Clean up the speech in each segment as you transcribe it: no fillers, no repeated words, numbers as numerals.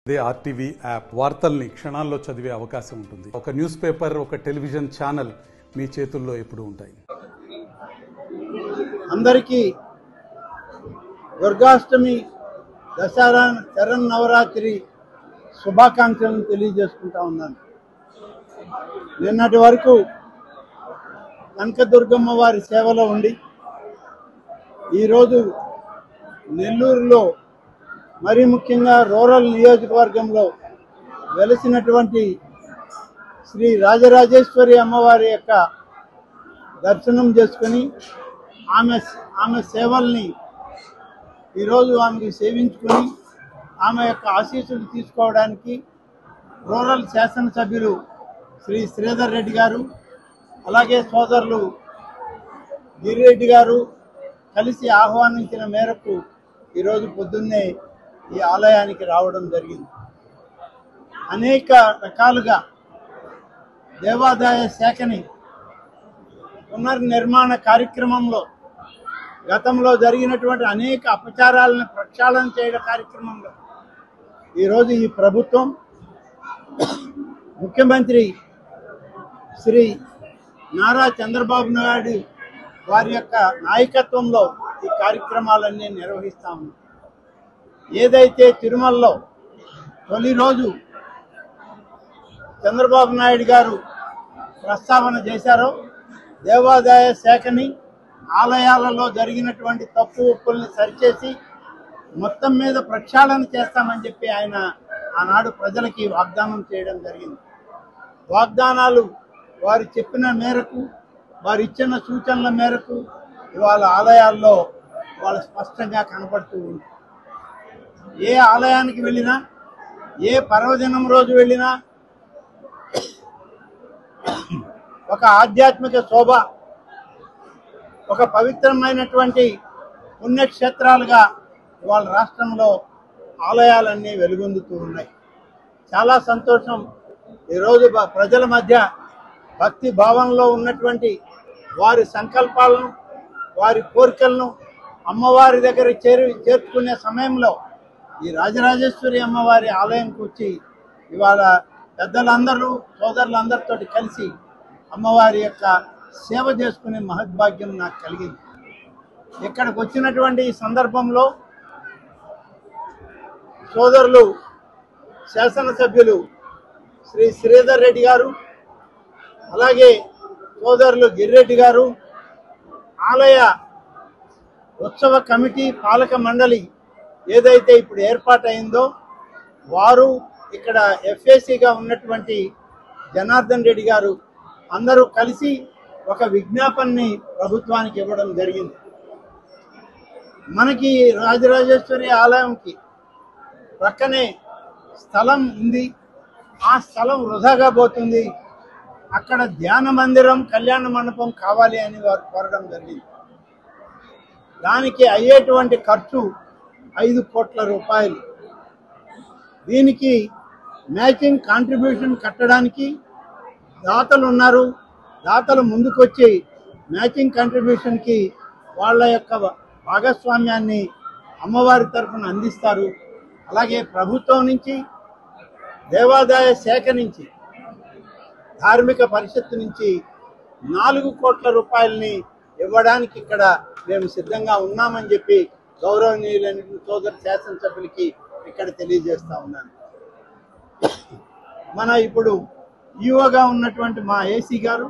అదే RTV app వార్తల్ని క్షణాల్లో చదివే అవకాశం ఉంటుంది. ఒక న్యూస్ పేపర్, ఒక టెలివిజన్ ఛానల్ మీ చేతుల్లో ఎప్పుడూ ఉంటాయి. అందరికీ దుర్గాష్టమి, దసరా, శరన్నవరాత్రి శుభాకాంక్షలను తెలియజేసుకుంటా ఉన్నాను. నిన్నటి వరకు కనకదుర్గమ్మ వారి సేవలో ఉండి ఈరోజు నెల్లూరులో, మరీ ముఖ్యంగా రూరల్ నియోజకవర్గంలో వెలిసినటువంటి శ్రీ రాజరాజేశ్వరి అమ్మవారి యొక్క దర్శనం చేసుకొని ఆమె సేవల్ని ఈరోజు ఆమెకు సేవించుకొని ఆమె యొక్క ఆశీస్సులు తీసుకోవడానికి రూరల్ శాసనసభ్యులు శ్రీ శ్రీధర్ రెడ్డి గారు, అలాగే సోదరులు గిరిరెడ్డి గారు కలిసి ఆహ్వానించిన మేరకు ఈరోజు పొద్దున్నే ఈ ఆలయానికి రావడం జరిగింది. అనేక రకాలుగా దేవాదాయ శాఖని పునర్నిర్మాణ కార్యక్రమంలో, గతంలో జరిగినటువంటి అనేక అపచారాలను ప్రక్షాళన చేయడం కార్యక్రమంలో ఈరోజు ఈ ప్రభుత్వం, ముఖ్యమంత్రి శ్రీ నారా చంద్రబాబు నాయుడు వారి యొక్క నాయకత్వంలో ఈ కార్యక్రమాలన్నీ నిర్వహిస్తాము. ఏదైతే తిరుమలలో తొలి రోజు చంద్రబాబు నాయుడు గారు ప్రస్తావన చేశారో, దేవాదాయ శాఖని, ఆలయాలలో జరిగినటువంటి తప్పు ఒప్పుల్ని సరిచేసి మొత్తం మీద ప్రక్షాళన చేస్తామని చెప్పి ఆయన ఆనాడు ప్రజలకి వాగ్దానం చేయడం జరిగింది. వాగ్దానాలు వారు చెప్పిన మేరకు, వారు ఇచ్చిన సూచనల మేరకు ఇవాళ ఆలయాల్లో వాళ్ళు స్పష్టంగా కనపడుతూ ఉంది. ఏ ఆలయానికి వెళ్ళినా, ఏ పర్వదినం రోజు వెళ్ళినా ఒక ఆధ్యాత్మిక శోభ, ఒక పవిత్రమైనటువంటి పుణ్యక్షేత్రాలుగా ఇవాళ రాష్ట్రంలో ఆలయాలన్నీ వెలుగొందుతూ ఉన్నాయి. చాలా సంతోషం. ఈరోజు ప్రజల మధ్య భక్తి భావంలో ఉన్నటువంటి వారి సంకల్పాలను, వారి కోరికలను అమ్మవారి దగ్గర చేర్చుకునే సమయంలో ఈ రాజరాజేశ్వరి అమ్మవారి ఆలయంకి వచ్చి ఇవాళ పెద్దలందరూ, సోదరులందరితో కలిసి అమ్మవారి యొక్క సేవ చేసుకునే మహద్భాగ్యం నాకు కలిగింది. ఇక్కడికి వచ్చినటువంటి ఈ సందర్భంలో సోదరులు శాసనసభ్యులు శ్రీ శ్రీధర్ రెడ్డి గారు, అలాగే సోదరులు గిరిరెడ్డి గారు, ఆలయ ఉత్సవ కమిటీ పాలక మండలి ఏదైతే ఇప్పుడు ఏర్పాటైందో వారు, ఇక్కడ ఎఫ్ఏసీగా ఉన్నటువంటి జనార్దన్ రెడ్డి గారు అందరూ కలిసి ఒక విజ్ఞాపనని ప్రభుత్వానికి ఇవ్వడం జరిగింది. మనకి రాజరాజేశ్వరి ఆలయంకి ప్రక్కనే స్థలం ఉంది, ఆ స్థలం వృధాగా పోతుంది, అక్కడ ధ్యాన మందిరం, కళ్యాణ మండపం కావాలి అని వారు కోరడం జరిగింది. దానికి అయ్యేటువంటి ఖర్చు 5 కోట్ల రూపాయలు. దీనికి మ్యాచింగ్ కాంట్రిబ్యూషన్ కట్టడానికి దాతలు ఉన్నారు. దాతలు ముందుకొచ్చి మ్యాచింగ్ కాంట్రిబ్యూషన్కి వాళ్ళ యొక్క భాగస్వామ్యాన్ని అమ్మవారి తరఫున అందిస్తారు. అలాగే ప్రభుత్వం నుంచి, దేవాదాయ శాఖ నుంచి, ధార్మిక పరిషత్తు నుంచి 4 కోట్ల రూపాయలని ఇవ్వడానికి ఇక్కడ మేము సిద్ధంగా ఉన్నామని చెప్పి గౌరవనీయులైన సోదరు శాసనసభ్యులకి ఇక్కడ తెలియజేస్తా ఉన్నాను. మన ఇప్పుడు ఈవోగా ఉన్నటువంటి మా ఏసీ గారు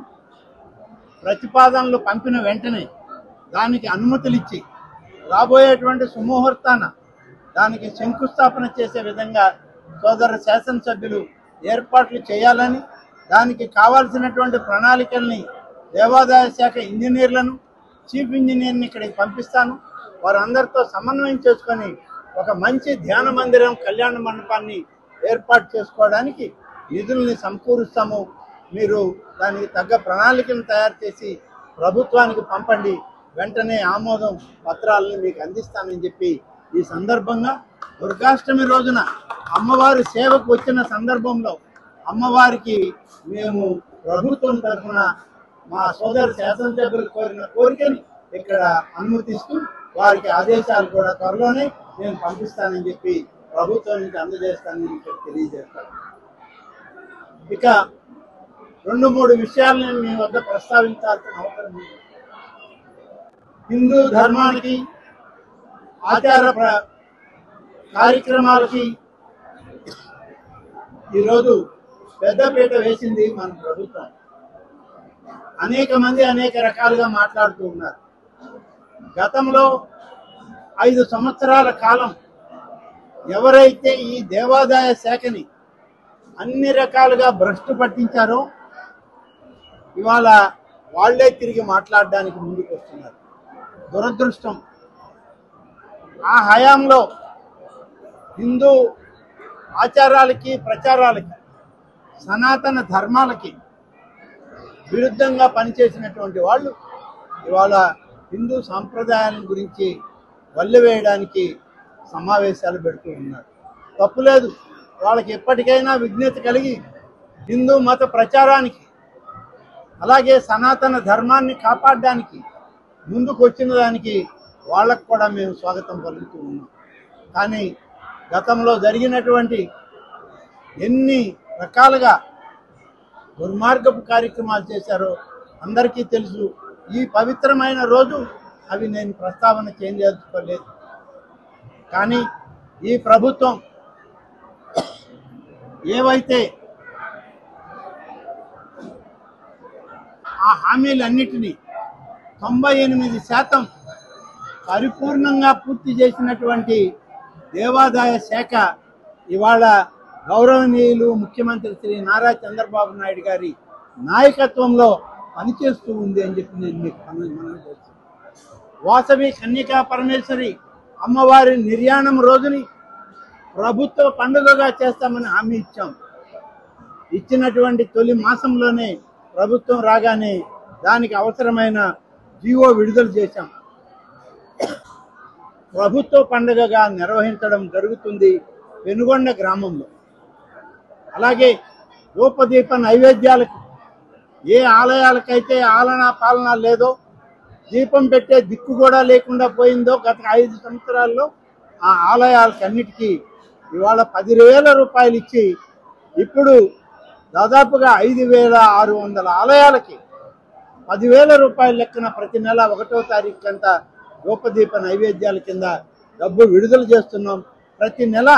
ప్రతిపాదనలు పంపిన వెంటనే దానికి అనుమతులు ఇచ్చి రాబోయేటువంటి సుముహూర్తాన దానికి శంకుస్థాపన చేసే విధంగా సోదరు శాసనసభ్యులు ఏర్పాట్లు చేయాలని, దానికి కావాల్సినటువంటి ప్రణాళికల్ని దేవాదాయ శాఖ ఇంజనీర్లను, చీఫ్ ఇంజనీర్ని ఇక్కడికి పంపిస్తాను. వారందరితో సమన్వయం చేసుకొని ఒక మంచి ధ్యాన మందిరం, కళ్యాణ మండపాన్ని ఏర్పాటు చేసుకోవడానికి నిధుల్ని సమకూరుస్తాము. మీరు దానికి తగ్గ ప్రణాళికను తయారు చేసి ప్రభుత్వానికి పంపండి, వెంటనే ఆమోదం పత్రాలను మీకు అందిస్తానని చెప్పి ఈ సందర్భంగా దుర్గాష్టమి రోజున అమ్మవారి సేవకు వచ్చిన సందర్భంలో అమ్మవారికి మేము ప్రభుత్వం తరఫున మా సోదరు శాసనసభ్యులు కోరిన కోరికని ఇక్కడ అనుమతిస్తూ వారికి ఆదేశాలు కూడా త్వరలోనే నేను పంపిస్తానని చెప్పి ప్రభుత్వానికి అందజేస్తానని ఇక్కడ తెలియజేస్తాను. ఇక 2-3 విషయాలను మీ వద్ద ప్రస్తావించాల్సిన అవసరం ఉంది. హిందూ ధర్మానికి, ఆచార కార్యక్రమాలకి ఈరోజు పెద్దపీట వేసింది మన ప్రభుత్వం. అనేక మంది అనేక రకాలుగా మాట్లాడుతూ ఉన్నారు. గతంలో 5 సంవత్సరాల కాలం ఎవరైతే ఈ దేవాదాయ శాఖని అన్ని రకాలుగా భ్రష్టు పట్టించారో ఇవాళ వాళ్లే తిరిగి మాట్లాడడానికి ముందుకు వస్తున్నారు. దురదృష్టం, ఆ హయాంలో హిందూ ఆచారాలకి, ప్రచారాలకి, సనాతన ధర్మాలకి విరుద్ధంగా పనిచేసినటువంటి వాళ్ళు ఇవాళ హిందూ సాంప్రదాయాల గురించి వల్లెవేయడానికి సమావేశాలు పెడుతూ ఉన్నారు. తప్పులేదు, వాళ్ళకి ఎప్పటికైనా విజ్ఞత కలిగి హిందూ మత ప్రచారానికి అలాగే సనాతన ధర్మాన్ని కాపాడడానికి ముందుకు వచ్చిన దానికి వాళ్ళకు కూడా మేము స్వాగతం పలుకుతూ ఉన్నాం. కానీ గతంలో జరిగినటువంటి ఎన్ని రకాలుగా దుర్మార్గపు కార్యక్రమాలు చేశారో అందరికీ తెలుసు. ఈ పవిత్రమైన రోజు అవి నేను ప్రస్తావన చేయదలుచుకోలేదు. కానీ ఈ ప్రభుత్వం ఏవైతే ఆ హామీలన్నిటినీ 98% పరిపూర్ణంగా పూర్తి చేసినటువంటి దేవాదాయ శాఖ ఇవాళ గౌరవనీయులు ముఖ్యమంత్రి శ్రీ నారా చంద్రబాబు నాయుడు గారి నాయకత్వంలో పనిచేస్తూ ఉంది అని చెప్పి నేను మీకు మనం చేస్తాను. వాసవి కన్యకా పరమేశ్వరి అమ్మవారి నిర్యాణం రోజుని ప్రభుత్వ పండుగగా చేస్తామని హామీ ఇచ్చాం. ఇచ్చినటువంటి తొలి మాసంలోనే ప్రభుత్వం రాగానే దానికి అవసరమైన జీవో విడుదల చేశాం. ప్రభుత్వ పండుగగా నిర్వహించడం జరుగుతుంది పెనుగొండ గ్రామంలో. అలాగే ధూపదీప నైవేద్యాలకు ఏ ఆలయాలకైతే ఆలనా పాలన లేదో, దీపం పెట్టే దిక్కు కూడా లేకుండా పోయిందో గత 5 సంవత్సరాల్లో ఆ ఆలయాలకన్నిటికీ ఇవాళ 10,000 రూపాయలు ఇచ్చి ఇప్పుడు దాదాపుగా 5,600 ఆలయాలకి 10,000 రూపాయల లెక్కన ప్రతి నెల 1వ తారీఖు అంత ధూపదీప నైవేద్యాల కింద డబ్బు విడుదల చేస్తున్నాం. ప్రతి నెల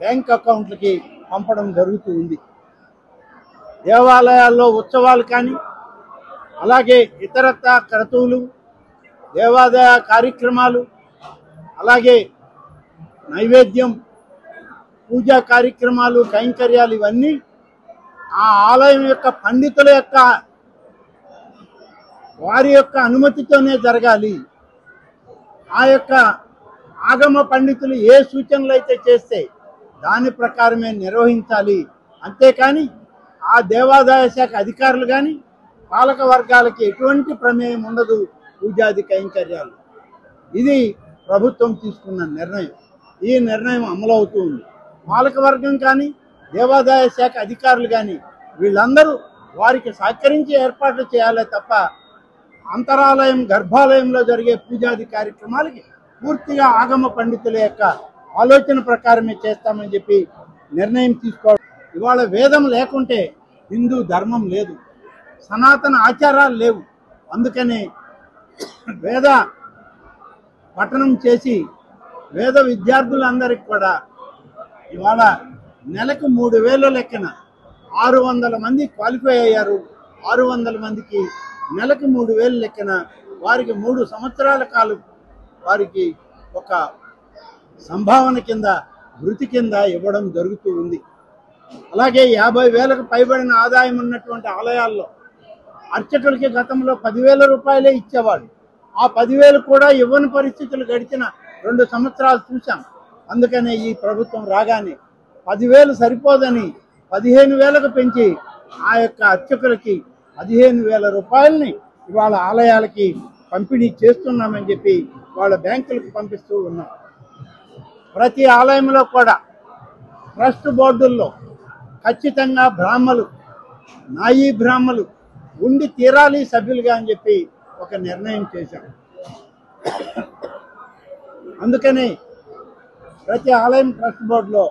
బ్యాంక్ అకౌంట్లకి పంపడం జరుగుతూ ఉంది. దేవాలయాల్లో ఉత్సవాలు కానీ అలాగే ఇతరత్ర క్రతువులు, దేవాదాయ కార్యక్రమాలు, అలాగే నైవేద్యం, పూజా కార్యక్రమాలు, కైంకర్యాలు ఇవన్నీ ఆ ఆలయం యొక్క పండితుల యొక్క వారి యొక్క అనుమతితోనే జరగాలి. ఆ యొక్క ఆగమ పండితులు ఏ సూచనలు అయితే చేస్తే దాని ప్రకారమే నిర్వహించాలి. అంతేకాని ఆ దేవాదాయ శాఖ అధికారులు కానీ పాలక వర్గాలకి ఎటువంటి ప్రమేయం ఉండదు పూజాది కైంకర్యాలు. ఇది ప్రభుత్వం తీసుకున్న నిర్ణయం. ఈ నిర్ణయం అమలవుతూ ఉంది. పాలక వర్గం కానీ దేవాదాయ శాఖ అధికారులు కానీ వీళ్ళందరూ వారికి సహకరించి ఏర్పాట్లు చేయాలే తప్ప అంతరాలయం, గర్భాలయంలో జరిగే పూజాది కార్యక్రమాలకి పూర్తిగా ఆగమ పండితుల యొక్క ఆలోచన ప్రకారమే చేస్తామని చెప్పి నిర్ణయం తీసుకోవడం. ఇవాళ వేదం లేకుంటే హిందూ ధర్మం లేదు, సనాతన ఆచారాలు లేవు. అందుకనే వేద పఠనం చేసి వేద విద్యార్థులందరికీ కూడా ఇవాళ నెలకు 3,000 లెక్కన 600 మంది క్వాలిఫై అయ్యారు. 600 మందికి నెలకు 3,000 లెక్కన వారికి 3 సంవత్సరాల కాలం వారికి ఒక సంభావన కింద, వృత్తి కింద ఇవ్వడం జరుగుతూ ఉంది. అలాగే 50,000కు పైబడిన ఆదాయం ఉన్నటువంటి ఆలయాల్లో అర్చకులకి గతంలో 10,000 రూపాయలే ఇచ్చేవాళ్ళు. ఆ 10,000 కూడా ఇవ్వని పరిస్థితులు గడిచిన 2 సంవత్సరాలు చూసాం. అందుకనే ఈ ప్రభుత్వం రాగానే 10,000 సరిపోదని 15,000కు పెంచి ఆ యొక్క అర్చకులకి 15,000 రూపాయలని ఇవాళ ఆలయాలకి పంపిణీ చేస్తున్నామని చెప్పి వాళ్ళ బ్యాంకులకు పంపిస్తూ ఉన్నాం. ప్రతి ఆలయంలో కూడా ట్రస్ట్ బోర్డుల్లో ఖచ్చితంగా బ్రాహ్మలు, నాయీ బ్రాహ్మలు ఉండి తీరాలి సభ్యులుగా అని చెప్పి ఒక నిర్ణయం చేశాం. అందుకని ప్రతి ఆలయం ట్రస్ట్ బోర్డులో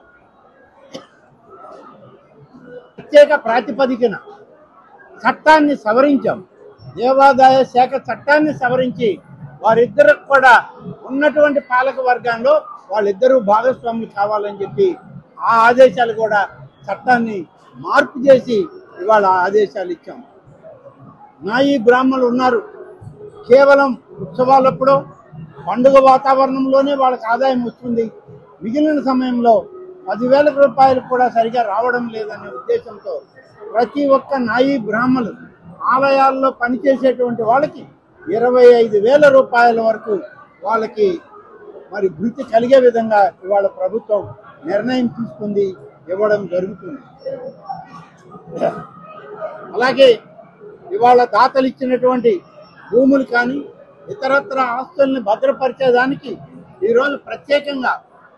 ప్రత్యేక ప్రాతిపదికన చట్టాన్ని సవరించాం. దేవాదాయ శాఖ చట్టాన్ని సవరించి వారిద్దరికి కూడా ఉన్నటువంటి పాలక వర్గంలో వాళ్ళిద్దరూ భాగస్వాములు కావాలని చెప్పి ఆ ఆదేశాలు కూడా చట్టాన్ని మార్పు చేసి ఇవాళ ఆదేశాలు ఇచ్చాం. నాయీ బ్రాహ్మణులు ఉన్నారు, కేవలం ఉత్సవాలప్పుడు పండుగ వాతావరణంలోనే వాళ్ళకి ఆదాయం వస్తుంది. మిగిలిన సమయంలో 10,000 రూపాయలు కూడా సరిగా రావడం లేదనే ఉద్దేశంతో ప్రతి ఒక్క నాయీ బ్రాహ్మణులు ఆలయాల్లో పనిచేసేటువంటి వాళ్ళకి 25,000 రూపాయల వరకు వాళ్ళకి మరి భృతి కలిగే విధంగా ఇవాళ ప్రభుత్వం నిర్ణయం తీసుకుంది, ఇవ్వడం జరుగుతుంది. అలాగే ఇవాళ దాతలు ఇచ్చినటువంటి భూములు కానీ ఇతరత్ర ఆస్తుల్ని భద్రపరిచేదానికి ఈరోజు ప్రత్యేకంగా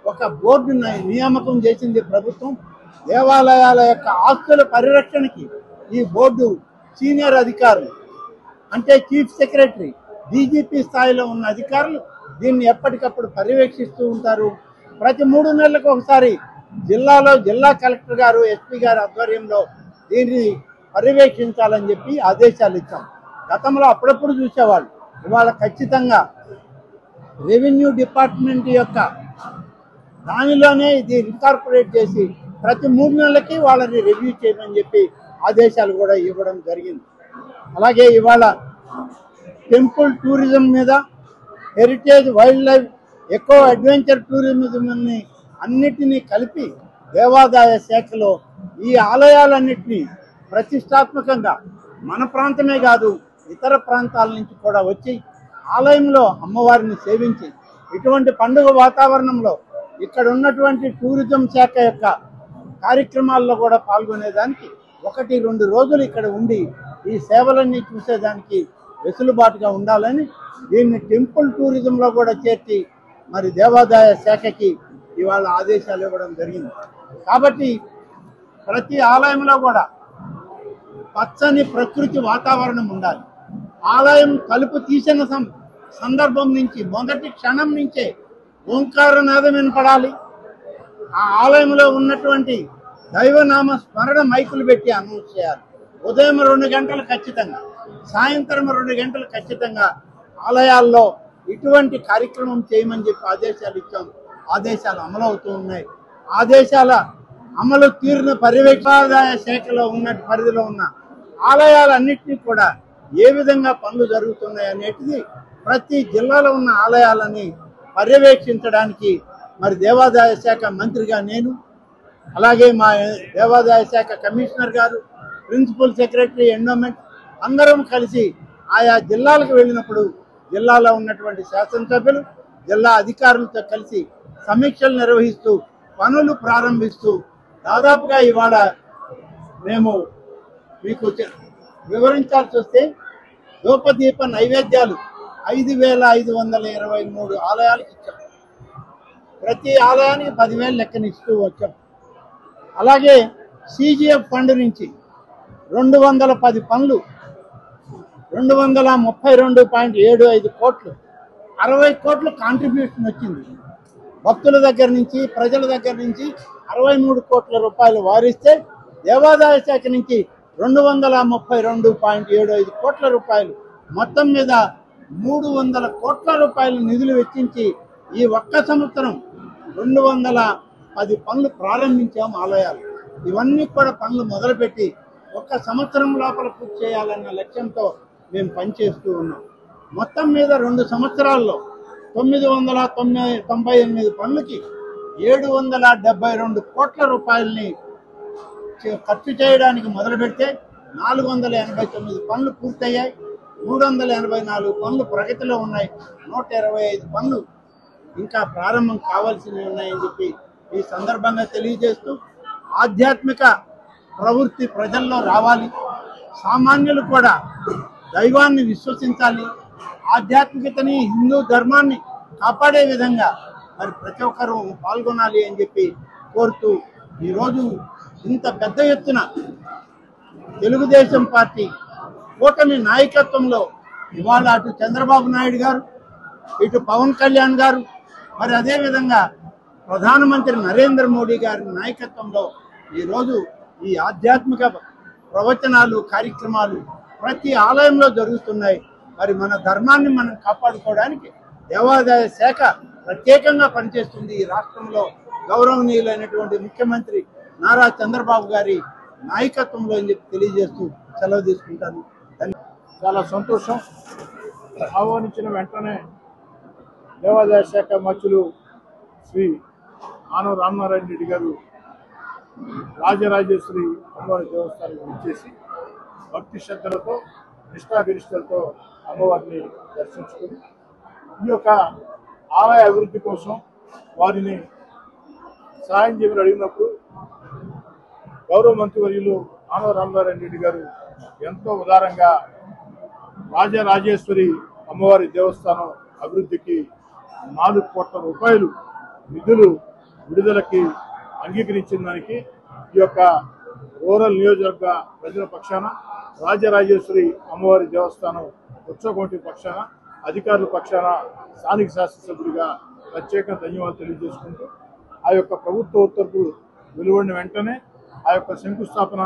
ఒక బోర్డు నియామకం చేసింది ప్రభుత్వం. దేవాలయాల యొక్క ఆస్తుల పరిరక్షణకి ఈ బోర్డు సీనియర్ అధికారులు అంటే చీఫ్ సెక్రటరీ, డీజీపీ స్థాయిలో ఉన్న అధికారులు దీన్ని ఎప్పటికప్పుడు పర్యవేక్షిస్తూ ఉంటారు. ప్రతి 3 నెలలకు ఒకసారి జిల్లాలో జిల్లా కలెక్టర్ గారు, ఎస్పీ గారి ఆధ్వర్యంలో దీన్ని పర్యవేక్షించాలని చెప్పి ఆదేశాలు ఇచ్చాం. గతంలో అప్పుడప్పుడు చూసేవాళ్ళు, ఇవాళ ఖచ్చితంగా రెవెన్యూ డిపార్ట్మెంట్ యొక్క దానిలోనే ఇది ఇన్కార్పొరేట్ చేసి ప్రతి 3 నెలలకి వాళ్ళని రివ్యూ చేయమని చెప్పి ఆదేశాలు కూడా ఇవ్వడం జరిగింది. అలాగే ఇవాళ టెంపుల్ టూరిజం మీద, heritage, wild life, eco adventure టూరిజంని అన్నిటినీ కలిపి దేవాదాయ శాఖలో ఈ ఆలయాలన్నింటినీ ప్రతిష్టాత్మకంగా మన ప్రాంతమే కాదు ఇతర ప్రాంతాల నుంచి కూడా వచ్చి ఆలయంలో అమ్మవారిని సేవించి ఇటువంటి పండుగ వాతావరణంలో ఇక్కడ ఉన్నటువంటి టూరిజం శాఖ యొక్క కార్యక్రమాల్లో కూడా పాల్గొనేదానికి 1-2 రోజులు ఇక్కడ ఉండి ఈ సేవలన్నీ చూసేదానికి వెసులుబాటుగా ఉండాలని దీన్ని టెంపుల్ టూరిజంలో కూడా చేర్చి మరి దేవాదాయ శాఖకి ఇవాళ ఆదేశాలు ఇవ్వడం జరిగింది. కాబట్టి ప్రతి ఆలయంలో కూడా పచ్చని ప్రకృతి వాతావరణం ఉండాలి. ఆలయం తలుపు తీసిన సందర్భం నుంచి మొదటి క్షణం నుంచే ఓంకారనాదం వినపడాలి. ఆ ఆలయంలో ఉన్నటువంటి దైవనామ స్మరణ మైకులు పెట్టి అనౌన్స్ చేయాలి. ఉదయం 2 గంటలు ఖచ్చితంగా, సాయంత్రం 2 గంటలు ఖచ్చితంగా ఆలయాల్లో ఇటువంటి కార్యక్రమం చేయమని చెప్పి ఆదేశాలు ఇచ్చాం. ఆదేశాలు అమలు అవుతూ ఉన్నాయి. ఆదేశాల అమలు తీరున పర్యవేక్షణాదాయ శాఖలో ఉన్న పరిధిలో ఉన్న ఆలయాలన్నింటినీ కూడా ఏ విధంగా పనులు జరుగుతున్నాయి అనేటిది ప్రతి జిల్లాలో ఉన్న ఆలయాలని పర్యవేక్షించడానికి మరి దేవాదాయ శాఖ మంత్రిగా నేను, అలాగే మా దేవాదాయ శాఖ కమిషనర్ గారు, ప్రిన్సిపల్ సెక్రటరీ ఎండోమెంట్ అందరం కలిసి ఆయా జిల్లాలకు వెళ్ళినప్పుడు జిల్లాలో ఉన్నటువంటి శాసనసభ్యులు, జిల్లా అధికారులతో కలిసి సమీక్షలు నిర్వహిస్తూ పనులు ప్రారంభిస్తూ దాదాపుగా ఇవాళ మేము మీకు వివరించాల్సి వస్తే ధూపదీప నైవేద్యాలు 5,523 ఆలయాలకు ఇచ్చాం. ప్రతి ఆలయానికి 10,000 లెక్కన ఇస్తూ వచ్చాం. అలాగే సిజిఎఫ్ ఫండ్ నుంచి 210 పనులు 232.75 కోట్లు, 60 కోట్లు కాంట్రిబ్యూషన్ వచ్చింది. భక్తుల దగ్గర నుంచి, ప్రజల దగ్గర నుంచి 63 కోట్ల రూపాయలు వారిస్తే దేవాదాయ శాఖ నుంచి 232.75 కోట్ల రూపాయలు, మొత్తం మీద 300 కోట్ల రూపాయలు నిధులు వెచ్చించి ఈ ఒక్క సంవత్సరం 210 పనులు ప్రారంభించాం ఆలయాలు. ఇవన్నీ కూడా పనులు మొదలుపెట్టి ఒక్క సంవత్సరం లోపల పూర్తి చేయాలన్న లక్ష్యంతో మేము పనిచేస్తూ ఉన్నాం. మొత్తం మీద 2 సంవత్సరాల్లో 998 పనులకి 772 కోట్ల రూపాయలని ఖర్చు చేయడానికి మొదలు పెడితే 489 పనులు పూర్తయ్యాయి. 384 పనులు ప్రగతిలో ఉన్నాయి. 125 పనులు ఇంకా ప్రారంభం కావాల్సినవి ఉన్నాయని చెప్పి ఈ సందర్భంగా తెలియజేస్తూ, ఆధ్యాత్మిక ప్రవృత్తి ప్రజల్లో రావాలి. సామాన్యులు కూడా దైవాన్ని విశ్వసించాలి. ఆధ్యాత్మికతని, హిందూ ధర్మాన్ని కాపాడే విధంగా మరి ప్రతి ఒక్కరూ పాల్గొనాలి అని చెప్పి కోరుతూ ఈరోజు ఇంత పెద్ద ఎత్తున తెలుగుదేశం పార్టీ కూటమి నాయకత్వంలో ఇవాళ అటు చంద్రబాబు నాయుడు గారు, ఇటు పవన్ కళ్యాణ్ గారు, మరి అదేవిధంగా ప్రధానమంత్రి నరేంద్ర మోడీ గారి నాయకత్వంలో ఈరోజు ఈ ఆధ్యాత్మిక ప్రవచనాలు కార్యక్రమాలు ప్రతి ఆలయంలో జరుగుతున్నాయి. మరి మన ధర్మాన్ని మనం కాపాడుకోవడానికి దేవాదాయ శాఖ ప్రత్యేకంగా పనిచేస్తుంది. ఈ రాష్ట్రంలో గౌరవనీయులైనటువంటి ముఖ్యమంత్రి నారా చంద్రబాబు గారి నాయకత్వంలో అని చెప్పి తెలియజేస్తూ సెలవు తీసుకుంటాను. చాలా సంతోషం. ఆహ్వానించిన వెంటనే దేవాదాయ శాఖ మంత్రులు శ్రీ ఆనవ రామనారాయణ రెడ్డి గారు రాజరాజేశ్వరి అమ్మవారి దేవస్థానానికి విచ్చేసి భక్తి శ్రద్ధలతో నిష్ఠాగరిష్టలతో అమ్మవారిని దర్శించుకుని ఈ యొక్క ఆలయ అభివృద్ధి కోసం వారిని సహాయం చేయమని అడిగినప్పుడు గౌరవ మంత్రివర్యులు ఆనవ రామనారాయణ రెడ్డి గారు ఎంతో ఉదారంగా రాజరాజేశ్వరి అమ్మవారి దేవస్థానం అభివృద్ధికి 4 కోట్ల రూపాయలు నిధులు విడుదలకి అంగీకరించిన దానికి ఈ యొక్క రూరల్ నియోజకవర్గ ప్రజల పక్షాన రాజరాజేశ్వరి అమ్మవారి దేవస్థానం ఉత్సవ కమిటీ పక్షాన అధికారుల పక్షాన స్థానిక శాసనసభ్యుడిగా ప్రత్యేక ధన్యవాదాలు తెలియజేసుకుంటూ ఆ యొక్క ప్రభుత్వ ఉత్తర్వులు వెలువడిన వెంటనే ఆ యొక్క శంకుస్థాపన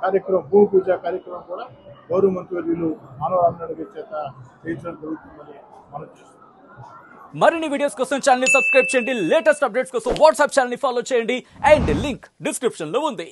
కార్యక్రమం భూమి పూజ కార్యక్రమం కూడా గౌరవ మంత్రివర్యులు ఆనవ రామనారాయణ గారి చేత చేయించడం జరుగుతుందని మనం చేస్తున్నాం. మరిన్ని వీడియోస్ కోసం ఛానల్ ని సబ్స్క్రైబ్ చేయండి. లేటెస్ట్ అప్డేట్స్ కోసం వాట్సాప్ ఛానల్ ని ఫాలో చేయండి. అండ్ లింక్ డిస్క్రిప్షన్ లో ఉంది.